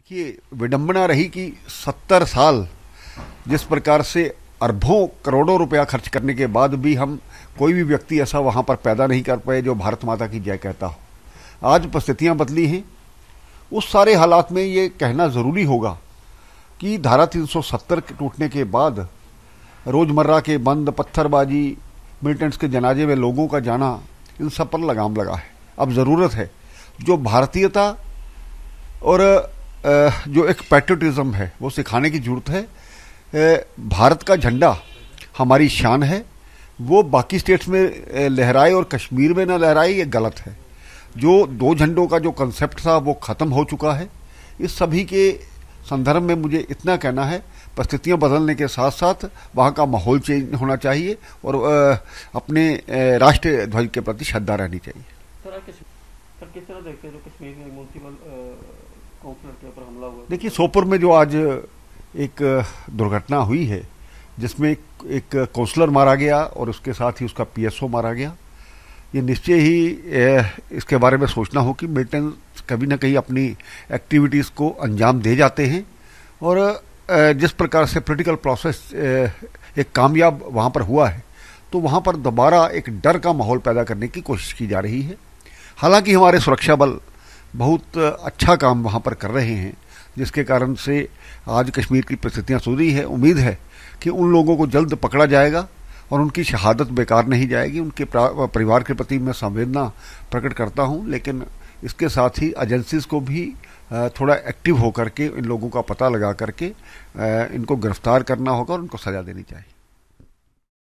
देखिए, विडंबना रही कि 70 साल जिस प्रकार से अरबों करोड़ों रुपया खर्च करने के बाद भी हम कोई भी व्यक्ति ऐसा वहां पर पैदा नहीं कर पाए जो भारत माता की जय कहता हो। आज परिस्थितियां बदली हैं। उस सारे हालात में ये कहना ज़रूरी होगा कि धारा 370 के टूटने के बाद रोज़मर्रा के बंद, पत्थरबाजी, मिलिटेंट्स के जनाजे में लोगों का जाना, इन सब पर लगाम लगा है। अब ज़रूरत है जो भारतीयता और जो एक पैट्रियटिज्म है वो सिखाने की जरूरत है। भारत का झंडा हमारी शान है, वो बाकी स्टेट्स में लहराए और कश्मीर में ना लहराए, ये गलत है। जो दो झंडों का जो कंसेप्ट था वो ख़त्म हो चुका है। इस सभी के संदर्भ में मुझे इतना कहना है, परिस्थितियां बदलने के साथ साथ वहाँ का माहौल चेंज होना चाहिए और अपने राष्ट्रीय ध्वज के प्रति श्रद्धा रहनी चाहिए। सर किस तरह देखते हैं जो कश्मीर में म्यूनसिपल काउंसलर के ऊपर हमला हुआ? देखिए, सोपोर में जो आज एक दुर्घटना हुई है जिसमें एक काउंसलर मारा गया और उसके साथ ही उसका पीएसओ मारा गया, ये निश्चय ही इसके बारे में सोचना हो कि मिलिटेंट्स कभी ना कहीं अपनी एक्टिविटीज़ को अंजाम दे जाते हैं और जिस प्रकार से पॉलिटिकल प्रोसेस एक कामयाब वहाँ पर हुआ है तो वहाँ पर दोबारा एक डर का माहौल पैदा करने की कोशिश की जा रही है। हालांकि हमारे सुरक्षा बल बहुत अच्छा काम वहाँ पर कर रहे हैं, जिसके कारण से आज कश्मीर की परिस्थितियाँ सुधरी है। उम्मीद है कि उन लोगों को जल्द पकड़ा जाएगा और उनकी शहादत बेकार नहीं जाएगी। उनके परिवार के प्रति मैं संवेदना प्रकट करता हूँ, लेकिन इसके साथ ही एजेंसीज को भी थोड़ा एक्टिव होकर के इन लोगों का पता लगा करके इनको गिरफ्तार करना होगा और उनको सजा देनी चाहिए।